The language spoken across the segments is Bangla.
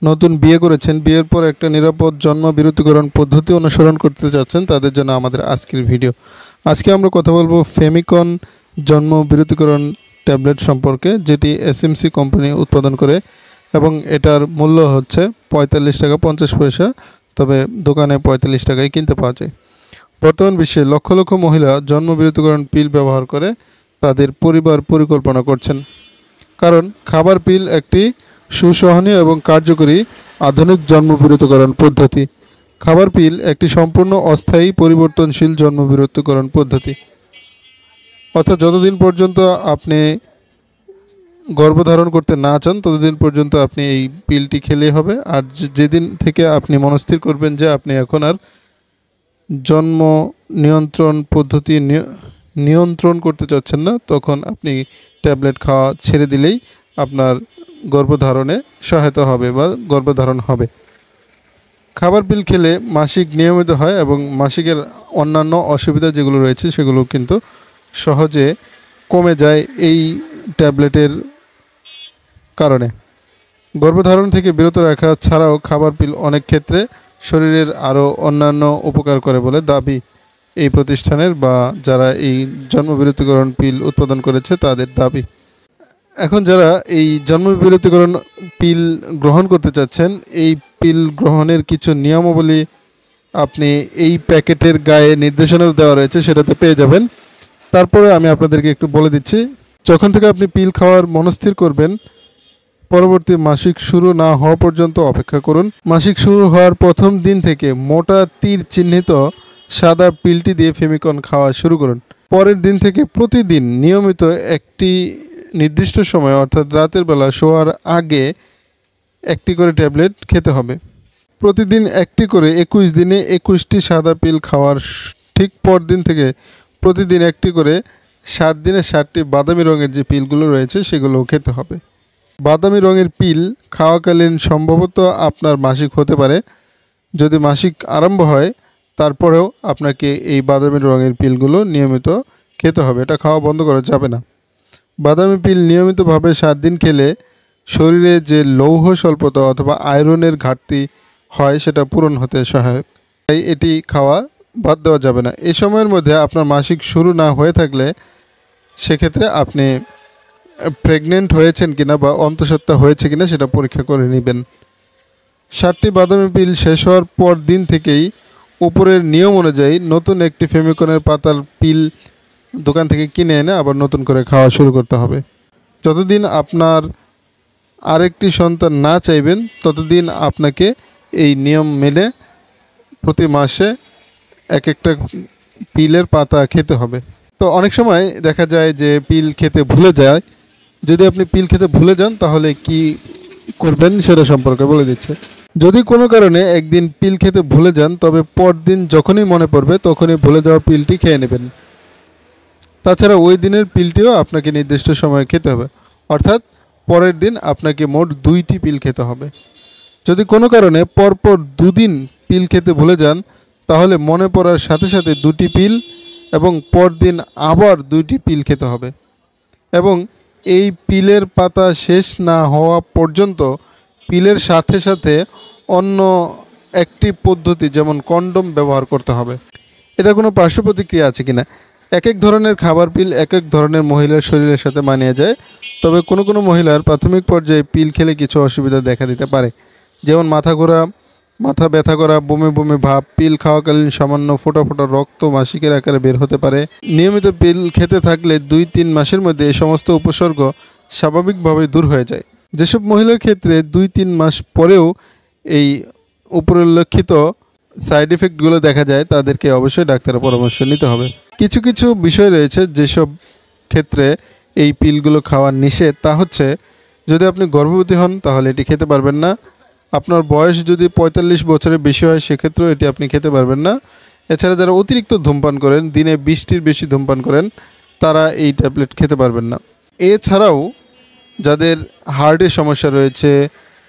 নতুন বিয়ে করেছেন, বিয়ের পর একটা নিরাপদ জন্ম বিরতিকরণ পদ্ধতি অনুসরণ করতে যাচ্ছেন, তাদের জন্য আমাদের আজকের ভিডিও। আজকে আমরা কথা বলবো ফেমিকন জন্ম বিরতিকরণ ট্যাবলেট সম্পর্কে, যেটি এসএমসি কোম্পানি উৎপাদন করে এবং এটার মূল্য হচ্ছে ৪৫ টাকা ৫০ পয়সা, তবে দোকানে ৪৫ টাকায় কিনতে পাওয়া যায়। বর্তমান বিশ্বে লক্ষ লক্ষ মহিলা জন্ম বিরতিকরণ পিল ব্যবহার করে তাদের পরিবার পরিকল্পনা করছেন, কারণ খাবার পিল একটি সুসহনীয় এবং কার্যকরী আধুনিক জন্ম বিরতিকরণ পদ্ধতি। খাবার পিল একটি সম্পূর্ণ অস্থায়ী পরিবর্তনশীল জন্ম বিরতিকরণ পদ্ধতি, অর্থাৎ যতদিন পর্যন্ত আপনি গর্ভধারণ করতে না চান ততদিন পর্যন্ত আপনি এই পিলটি খেলেই হবে। আর যেদিন থেকে আপনি মনস্থির করবেন যে আপনি এখন আর জন্ম নিয়ন্ত্রণ পদ্ধতি নিয়ন্ত্রণ করতে চাচ্ছেন না, তখন আপনি ট্যাবলেট খাওয়া ছেড়ে দিলেই আপনার গর্ভধারণে সহায়তা হবে বা গর্ভধারণ হবে। খাবার পিল খেলে মাসিক নিয়মিত হয় এবং মাসিকের অন্যান্য অসুবিধা যেগুলো রয়েছে সেগুলো কিন্তু সহজে কমে যায় এই ট্যাবলেটের কারণে। গর্ভধারণ থেকে বিরত রাখা ছাড়াও খাবার পিল অনেক ক্ষেত্রে শরীরের আরও অন্যান্য উপকার করে বলে দাবি এই প্রতিষ্ঠানের বা যারা এই জন্মবিরতিকরণ পিল উৎপাদন করেছে তাদের দাবি। এখন যারা এই জন্মবিরতিকরণ পিল গ্রহণ করতে চাচ্ছেন, এই পিল গ্রহণের কিছু নিয়মাবলী আপনি এই প্যাকেটের গায়ে নির্দেশনা দেওয়া রয়েছে, সেটাতে পেয়ে যাবেন। তারপরে আমি আপনাদেরকে একটু বলে দিচ্ছি। যখন থেকে আপনি পিল খাওয়ার মনস্থির করবেন, পরবর্তী মাসিক শুরু না হওয়া পর্যন্ত অপেক্ষা করুন। মাসিক শুরু হওয়ার প্রথম দিন থেকে মোটা তীর চিহ্নিত সাদা পিলটি দিয়ে ফেমিকন খাওয়া শুরু করুন। পরের দিন থেকে প্রতিদিন নিয়মিত একটি নির্দিষ্ট সময়, অর্থাৎ রাতের বেলা শোয়ার আগে একটি করে ট্যাবলেট খেতে হবে। প্রতিদিন একটি করে ২১ দিনে ২১টি সাদা পিল খাওয়ার ঠিক পর দিন থেকে প্রতিদিন একটি করে ৭ দিনে ৭টি বাদামি রঙের যে পিলগুলো রয়েছে সেগুলোও খেতে হবে। বাদামি রঙের পিল খাওয়াকালীন সম্ভবত আপনার মাসিক হতে পারে। যদি মাসিক আরম্ভ হয় তারপরেও আপনাকে এই বাদামি রঙের পিলগুলো নিয়মিত খেতে হবে, এটা খাওয়া বন্ধ করা যাবে না। বাদামি পিল নিয়মিতভাবে ৭ দিন খেলে শরীরে যে লৌহ স্বল্পতা অথবা আয়রনের ঘাটতি হয় সেটা পূরণ হতে সহায়ক, তাই এটি খাওয়া বাদ দেওয়া যাবে না। এই সময়ের মধ্যে আপনার মাসিক শুরু না হয়ে থাকলে সেক্ষেত্রে আপনি প্রেগনেন্ট হয়েছেন কিনা বা অন্তঃসত্ত্বা হয়েছে কিনা সেটা পরীক্ষা করে নেবেন। ৭টি বাদামি পিল শেষ হওয়ার পর দিন থেকেই উপরের নিয়ম অনুযায়ী নতুন একটি ফেমিকনের পাতার পিল দোকান থেকে কিনে এনে আবার নতুন করে খাওয়া শুরু করতে হবে। যতদিন আপনার আরেকটি সন্তান না চাইবেন ততদিন আপনাকে এই নিয়ম মেনে প্রতি মাসে এক একটা পিলের পাতা খেতে হবে। তো অনেক সময় দেখা যায় যে পিল খেতে ভুলে যায়। যদি আপনি পিল খেতে ভুলে যান তাহলে কি করবেন সেটা সম্পর্কে বলে দিচ্ছে। যদি কোনো কারণে একদিন পিল খেতে ভুলে যান, তবে পরদিন যখনই মনে পড়বে তখনই ভুলে যাওয়া পিলটি খেয়ে নেবেন। তাছাড়া ওই দিনের পিলটিও আপনাকে নির্দিষ্ট সময়ে খেতে হবে, অর্থাৎ পরের দিন আপনাকে মোট 2টি পিল খেতে হবে। যদি কোনো কারণে পরপর 2 দিন পিল খেতে ভুলে যান তাহলে মনে পড়ার সাথে সাথে 2টি পিল এবং পরদিন আবার 2টি পিল খেতে হবে এবং এই পিলের পাতা শেষ না হওয়া পর্যন্ত পিলের সাথে সাথে অন্য একটি পদ্ধতি যেমন কন্ডোম ব্যবহার করতে হবে। এটা কোনো পার্শ্ব প্রতিক্রিয়া আছে কিনা? এক এক ধরনের খাবার পিল এক এক ধরনের মহিলার শরীরের সাথে মানিয়ে যায়, তবে কোনো কোনো মহিলার প্রাথমিক পর্যায়ে পিল খেলে কিছু অসুবিধা দেখা দিতে পারে, যেমন মাথা ঘোরা, মাথা ব্যথা করা, বমি বমি ভাব। পিল খাওয়াকালীন সামান্য ফোঁটা ফোঁটা রক্ত মাসিকের আকারে বের হতে পারে। নিয়মিত পিল খেতে থাকলে ২-৩ মাসের মধ্যে এই সমস্ত উপসর্গ স্বাভাবিকভাবে দূর হয়ে যায়। যেসব মহিলার ক্ষেত্রে ২-৩ মাস পরেও এই উপরিল্লিখিত সাইড এফেক্টগুলো দেখা যায় তাদেরকে অবশ্যই ডাক্তারের পরামর্শ নিতে হবে। কিছু কিছু বিষয় রয়েছে যেসব ক্ষেত্রে এই পিলগুলো খাওয়া নিষেধ, তা হচ্ছে যদি আপনি গর্ভবতী হন তাহলে এটি খেতে পারবেন না। আপনার বয়স যদি ৪৫ বছরের বেশি হয় সেক্ষেত্রেও এটি আপনি খেতে পারবেন না। এছাড়া যারা অতিরিক্ত ধূমপান করেন, দিনে ২০টির বেশি ধূমপান করেন, তারা এই ট্যাবলেট খেতে পারবেন না। এছাড়াও যাদের হার্টের সমস্যা রয়েছে,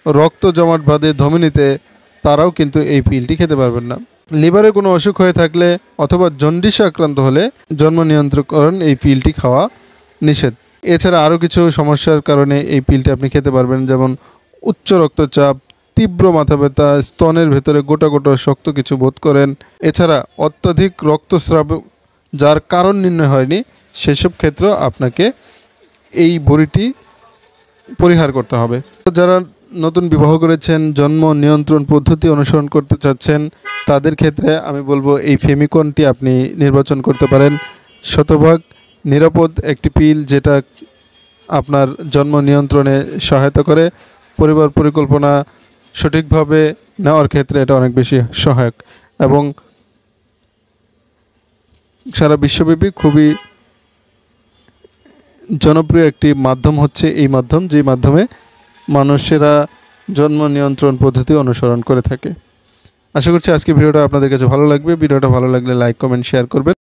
রক্ত জমাট বাঁধে ধমনীতে, তারাও কিন্তু এই পিলটি খেতে পারবেন না। লিভারে কোনো অসুখ হয়ে থাকলে অথবা জন্ডিসে আক্রান্ত হলে জন্ম নিয়ন্ত্রণ এই পিলটি খাওয়া নিষেধ। এছাড়া আরও কিছু সমস্যার কারণে এই পিলটি আপনি খেতে পারবেন, যেমন উচ্চ রক্তচাপ, তীব্র মাথা ব্যথা, স্তনের ভেতরে গোটা গোটা শক্ত কিছু বোধ করেন, এছাড়া অত্যাধিক রক্তস্রাব যার কারণ নির্ণয় হয়নি, সেসব ক্ষেত্রেও আপনাকে এই বড়িটি পরিহার করতে হবে। যারা নতুন বিবাহ করেছেন, জন্ম নিয়ন্ত্রণ পদ্ধতি অনুসরণ করতে চাচ্ছেন, তাদের ক্ষেত্রে আমি বলবো এই ফেমিকনটি আপনি নির্বাচন করতে পারেন। শতভাগ নিরাপদ একটি পিল, যেটা আপনার জন্ম নিয়ন্ত্রণে সহায়তা করে। পরিবার পরিকল্পনা সঠিকভাবে নেওয়ার ক্ষেত্রে এটা অনেক বেশি সহায়ক এবং সারা বিশ্বব্যাপী খুবই জনপ্রিয় একটি মাধ্যম হচ্ছে এই মাধ্যম, যে মাধ্যমে মানুষেরা জন্ম নিয়ন্ত্রণ পদ্ধতি অনুসরণ করে থাকে। আশা করছি আজকে ভিডিওটা আপনাদের কাছে ভালো লাগবে। ভিডিওটা ভালো লাগলে লাইক, কমেন্ট, শেয়ার করবেন।